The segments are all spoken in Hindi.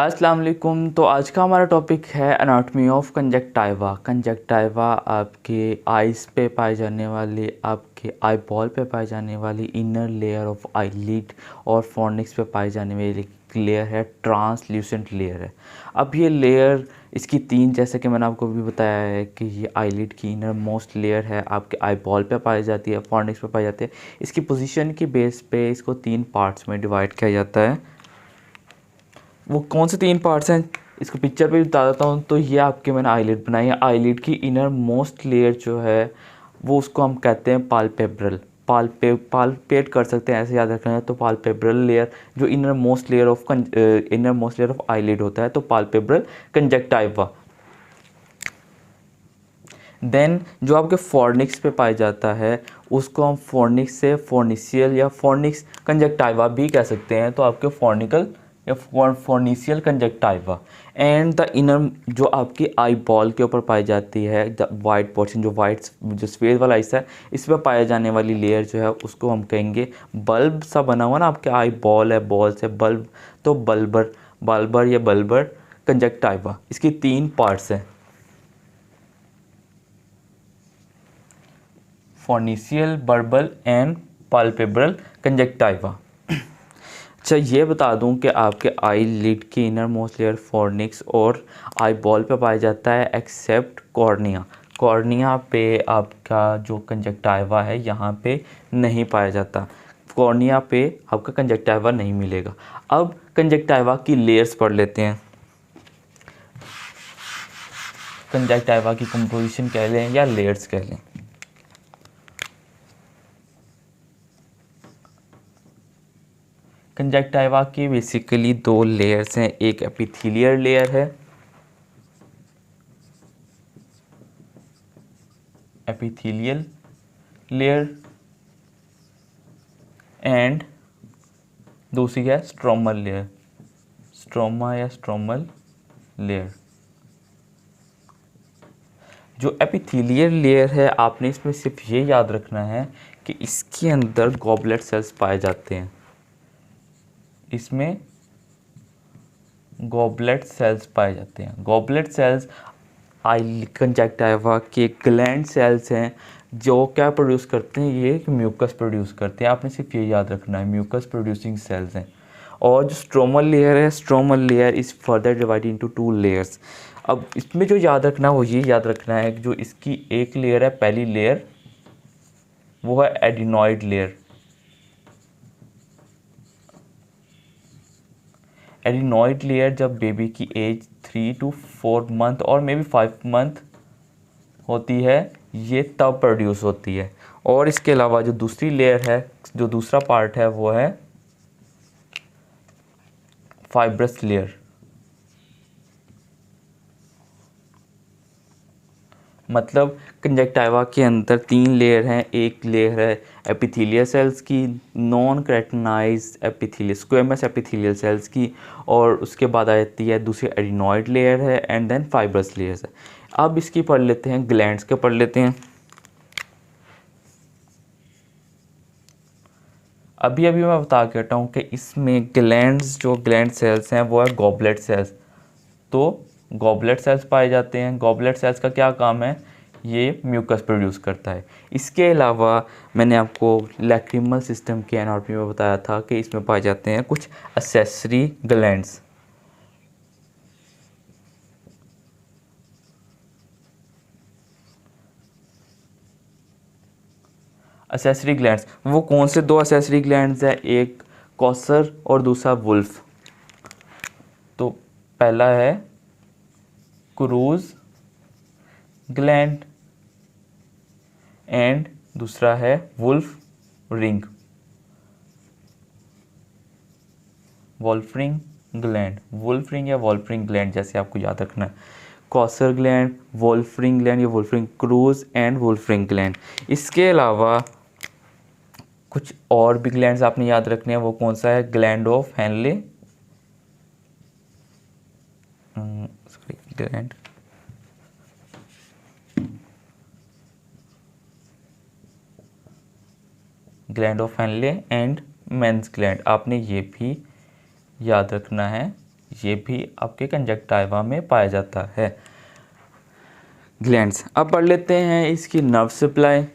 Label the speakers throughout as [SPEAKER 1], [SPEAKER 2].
[SPEAKER 1] अस्सलाम वालेकुम। तो आज का हमारा टॉपिक है एनाटॉमी ऑफ कंजक्टाइवा। कंजक्टाइवा आपके आइज़ पे पाई जाने वाली, आपके आई बॉल पे पाई जाने वाली इनर लेयर ऑफ आईलिड और फॉर्निक्स पे पाई जाने वाली लेयर है, ट्रांसल्यूसेंट लेयर है। अब ये लेयर इसकी तीन, जैसे कि मैंने आपको भी बताया है कि ये आईलिड की इनर मोस्ट लेयर है, आपके आई बॉल पे पाई जाती है, फॉर्निक्स पे पाई जाती है। इसकी पोजीशन की बेस पे इसको तीन पार्ट्स में डिवाइड किया जाता है। वो कौन से तीन पार्ट्स हैं इसको पिक्चर पे बता देता हूँ। तो ये आपके मैंने आईलिड बनाई है। आईलिड की इनर मोस्ट लेयर जो है वो उसको हम कहते हैं पाल्पेब्रल। पाल्पेट कर सकते हैं, ऐसे याद रखना है। तो पाल्पेब्रल लेयर जो inner most layer of eyelid होता है, तो पाल्पेब्रल कंजक्टाइवा। देन जो आपके फॉर्निक्स पे पाया जाता है उसको हम फॉर्निक्स से फॉर्निशियल या फॉर्निक्स कंजक्टाइवा भी कह सकते हैं। तो आपके फॉर्निकल या फॉर्निशियल कंजक्टाइवा। एंड द इनर जो आपकी आई बॉल के ऊपर पाई जाती है, द वाइट पोर्शन, जो सफ़ेद वाला हिस्सा है, इस पर पाया जाने वाली लेयर जो है उसको हम कहेंगे बल्ब सा बना हुआ ना। आपके आई बॉल है, बॉल से बल्ब, तो बल्बर या बल्बर कंजक्टाइवा। इसकी तीन पार्ट्स हैं, फॉर्निशियल, बर्बल एंड पाल्पेब्रल कंजक्टाइवा। अच्छा, ये बता दूं कि आपके आई लिड की इनर मोस्ट लेयर फॉर्निक्स और आई बॉल पे पाया जाता है, एक्सेप्ट कॉर्निया। कॉर्निया पे आपका जो कंजक्टाइवा है यहाँ पे नहीं पाया जाता। कॉर्निया पे आपका कंजक्टाइवा नहीं मिलेगा। अब कंजक्टाइवा की लेयर्स पढ़ लेते हैं। कंजक्टाइवा की कंपोजिशन कह लें या लेयर्स कह लें। कंजक्टाइवा की बेसिकली दो लेयर्स हैं, एक एपिथेलियल लेयर है, एपिथेलियल लेयर, एंड दूसरी है स्ट्रोमल लेयर, स्ट्रोमा या स्ट्रोमल लेयर। जो एपिथेलियल लेयर है, आपने इसमें सिर्फ ये याद रखना है कि इसके अंदर गॉबलेट सेल्स पाए जाते हैं। इसमें गॉबलेट सेल्स पाए जाते हैं। गॉबलेट सेल्स आई कंजक्टाइवा के ग्लैंड सेल्स हैं जो क्या प्रोड्यूस करते हैं, ये म्यूकस प्रोड्यूस करते हैं। आपने सिर्फ ये याद रखना है, म्यूकस प्रोड्यूसिंग सेल्स हैं। और जो स्ट्रोमल लेयर है, stromal layer is further divided into two layers. अब इसमें जो याद रखना है वो ये याद रखना है कि जो इसकी एक लेयर है, पहली लेयर वो है एडिनॉइड लेयर। एडिनॉइड लेयर जब बेबी की एज 3 to 4 मंथ और मे बी 5 मंथ होती है, ये तब प्रोड्यूस होती है। और इसके अलावा जो दूसरी लेयर है, जो दूसरा पार्ट है, वो है फाइब्रस लेयर। मतलब कंजक्टाइवा के अंदर तीन लेयर हैं। एक लेयर है एपिथेलियल सेल्स की, non keratinise epithelial squamous epithelial cells की, और उसके बाद आ जाती है दूसरी एडिनॉइड लेयर है, एंड देन फाइब्रस लेयर्स है। अब इसकी पढ़ लेते हैं, ग्लैंड्स के पढ़ लेते हैं। अभी अभी मैं बता के हटा हूँ कि इसमें ग्लैंड्स, जो ग्लैंड सेल्स हैं वो है गॉबलेट सेल्स। तो गॉबलेट सेल्स पाए जाते हैं। गॉबलेट सेल्स का क्या काम है, ये म्यूकस प्रोड्यूस करता है। इसके अलावा मैंने आपको लैक्रिमल सिस्टम के एनाटॉमी में बताया था कि इसमें पाए जाते हैं कुछ एक्सेसरी ग्लैंड्स। एक्सेसरी ग्लैंड्स वो कौन से दो एक्सेसरी ग्लैंड्स हैं, एक कॉसर और दूसरा वुल्फ। तो पहला है क्रूज ग्लैंड एंड दूसरा है वुल्फ रिंग, वॉल्फरिंग ग्लैंड। वुल्फरिंग या वॉल्फरिंग ग्लैंड जैसे आपको याद रखना है, कॉसर ग्लैंड, वॉल्फरिंग ग्लैंड या वुल्फरिंग, क्रूज एंड वुल्फरिंग ग्लैंड। इसके अलावा कुछ और भी ग्लैंड्स आपने याद रखने हैं। वो कौन सा है, gland of Henle, gland gland of Henle and men's gland. आपने ये भी याद रखना है ये भी आपके कंजक्टाइवा में पाया जाता है। ग्लैंड्स, अब पढ़ लेते हैं इसकी नर्व सप्लाई।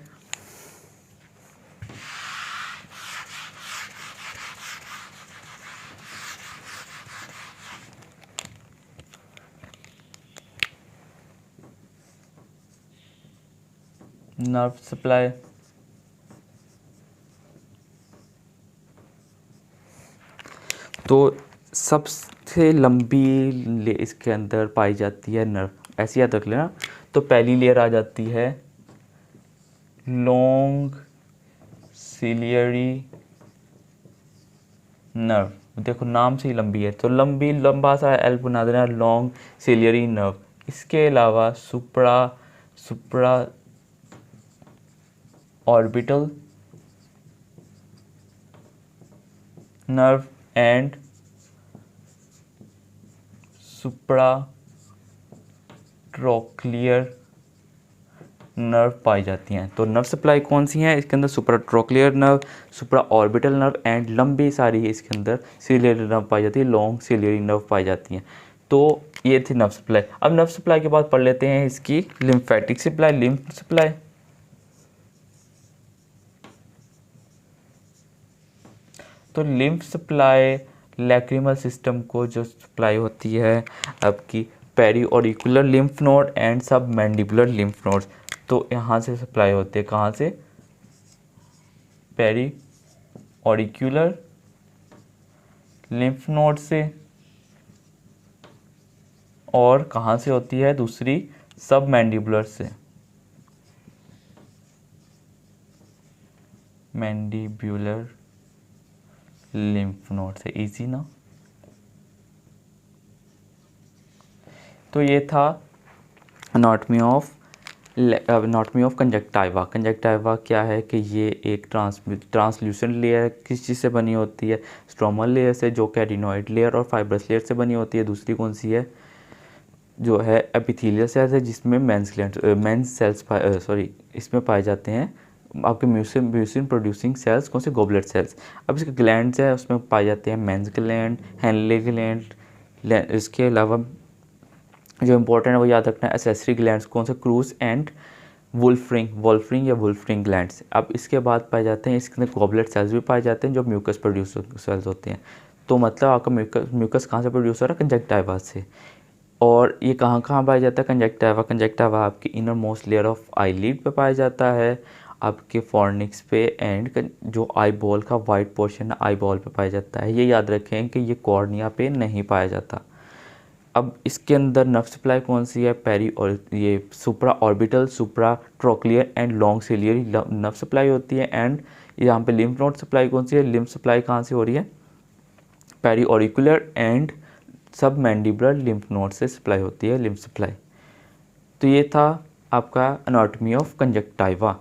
[SPEAKER 1] नर्व सप्लाई तो सबसे लंबी इसके अंदर पाई जाती है नर्व, ऐसे याद रख लेना। तो पहली लेयर आ जाती है लॉन्ग सिलियरी नर्व। देखो नाम से ही लंबी है तो लंबा सा एल बना देना, लॉन्ग सिलियरी नर्व। इसके अलावा supraorbital nerve and supratrochlear nerve पाई जाती हैं। तो नर्व सप्लाई कौन सी हैं इसके अंदर? Supratrochlear nerve, supraorbital nerve and लंबी सारी इसके अंदर सिलियरी नर्व पाई जाती है, लॉन्ग सिलियरी नर्व पाई जाती हैं। तो ये थी नर्व सप्लाई। अब नर्व सप्लाई के बाद पढ़ लेते हैं इसकी लिम्फेटिक सप्लाई, लिम्फ सप्लाई। तो लिम्फ सप्लाई लैक्रिमल सिस्टम को जो सप्लाई होती है आपकी पेरीऑडिकुलर लिम्फ नोड एंड सब मैंडिबुलर लिम्फ नोड्स, तो यहाँ से सप्लाई होती है। कहाँ से? पेरीऑडिकुलर लिम्फ नोड से। और कहाँ से होती है दूसरी? सब मैंडिबुलर से, मैंडिबुलर लिम्फ नोड से। इजी ना? तो ये था एनाटॉमी ऑफ कंजक्टाइवा। कंजक्टाइवा क्या है कि ये एक ट्रांसल्यूसेंट लेयर किस चीज़ से बनी होती है? स्ट्रोमल लेयर से, जो कैरिनॉइड लेयर और फाइब्रस लेयर से बनी होती है। दूसरी कौन सी है? जो है एपिथेलियल सेल्स है, जिसमें मेंस सेल्स इसमें पाए जाते हैं आपके म्यूसिन प्रोड्यूसिंग सेल्स। कौन से? Goblet cells. अब इसके ग्लैंड्स है, उसमें पाए जाते हैं मेंस ग्लैंड, हेनले ग्लैंड। इसके अलावा जो इंपॉर्टेंट है वो याद रखना है, एसेसरी ग्लैंड्स। कौन से? क्रूज एंड वोल्फरिंग या वुल्फरिंग ग्लैंड्स। अब इसके बाद पाए जाते हैं इसके अंदर गॉबलेट सेल्स भी पाए जाते हैं, जो म्यूकस प्रोड्यूस सेल्स होते हैं। तो मतलब आपका म्यूकस कहाँ से प्रोड्यूस हो रहा है? कंजक्टाइवा से। और ये कहाँ कहाँ पाया जाता है कंजक्टाइवा? कंजक्टाइवा आपकी inner most layer of eyelid पे पाया जाता है, आपके फॉर्निक्स पे, एंड जो आई बॉल का वाइट पोर्शन है आई बॉल पे पाया जाता है। ये याद रखें कि ये कॉर्निया पे नहीं पाया जाता। अब इसके अंदर नर्व सप्लाई कौन सी है? और ये supraorbital, supratrochlear and long ciliary nerve supply होती है। एंड यहाँ पे लिम्फ नोड सप्लाई कौन सी है? लिम्फ सप्लाई कहाँ से हो रही है? पेरीऑडिकुलर एंड सब मैंडिबुलर लिम्फ नोड से सप्लाई होती है लिम्फ सप्लाई। तो ये था आपका एनाटॉमी ऑफ कंजक्टाइवा।